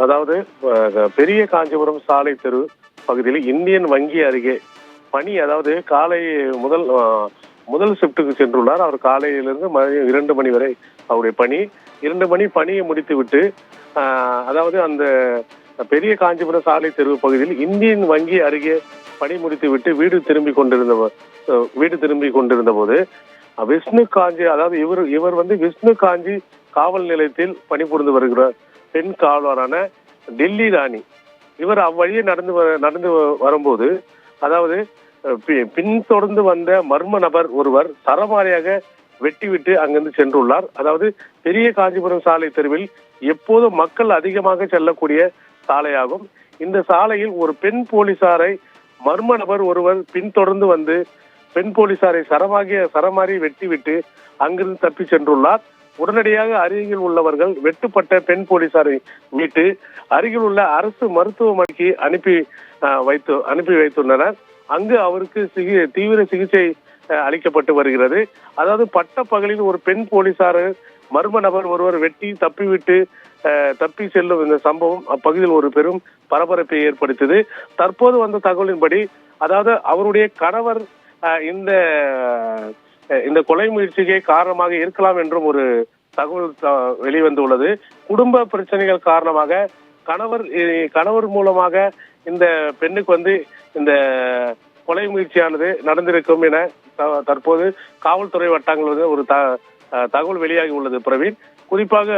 அதாவது பெரிய காஞ்சிபுரம் சாலை தெரு பகுதியில் இந்தியன் வங்கி அருகே பணி, அதாவது காலை முதல் ஷிப்டுக்கு சென்றுள்ளார். அவர் காலையிலிருந்து 2 மணி வரை அவருடைய பணி. 2 மணி பணியை முடித்துவிட்டு அதாவது அந்த பெரிய காஞ்சிபுரம் சாலை தெரு பகுதியில் இந்தியன் வங்கி அருகே பணி முடித்துவிட்டு வீடு திரும்பி கொண்டிருந்த போது விஷ்ணு காஞ்சி, அதாவது இவர் விஷ்ணு காஞ்சி காவல் நிலையத்தில் பணிபுரிந்து வருகிறார் பெண் காவலரான டெல்லி ராணி. இவர் அவ்வழியே நடந்து வரும்போது, அதாவது பின்தொடர்ந்து வந்த மர்ம நபர் ஒருவர் சரமாரியாக வெட்டிவிட்டு அங்கிருந்து சென்றுள்ளார். அதாவது பெரிய காஞ்சிபுரம் சாலை தெருவில் எப்போதும் மக்கள் அதிகமாக செல்லக்கூடிய சாலையாகும். இந்த சாலையில் ஒரு பெண் போலீசாரை மர்ம நபர் ஒருவர் பின்தொடர்ந்து வந்து பெண் போலீசாரை சரமாரி வெட்டிவிட்டு அங்கிருந்து தப்பி சென்றுள்ளார். உடனடியாக அருகில் உள்ளவர்கள் வெட்டுப்பட்ட பெண் போலீசாரை மீட்டு அருகில் உள்ள அரசு மருத்துவமனைக்கு அனுப்பி வைத்துள்ளனர். அங்கு அவருக்கு தீவிர சிகிச்சை அளிக்கப்பட்டு வருகிறது. அதாவது பட்ட பகலில் ஒரு பெண் போலீசார் மர்ம நபர் ஒருவர் வெட்டி தப்பி செல்லும் இந்த சம்பவம் அப்பகுதியில் ஒரு பெரும் பரபரப்பை ஏற்படுத்தியது. தற்போது வந்த தகவலின்படி, அதாவது அவருடைய கணவர் இந்த கொலை முயற்சிக்கு காரணமாக இருக்கலாம் என்றும் ஒரு தகவல் வெளிவந்துள்ளது. குடும்ப பிரச்சனைகள் காரணமாக கணவர் மூலமாக இந்த பெண்ணுக்கு இந்த கொலை முயற்சியானது நடந்திருக்கும் என தற்போது காவல்துறை வட்டாரங்கள் ஒரு தகவல் வெளியாகி உள்ளது. குறிப்பாக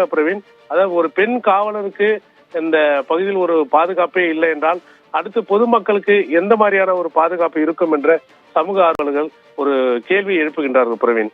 அதாவது ஒரு பெண் காவலருக்கு இந்த பகுதியில் ஒரு பாதுகாப்பே இல்லை என்றால் அடுத்து பொதுமக்களுக்கு எந்த மாதிரியான ஒரு பாதுகாப்பு இருக்கும் என்ற சமூக ஆர்வலர்கள் ஒரு கேள்வி எழுப்புகின்றார்கள்.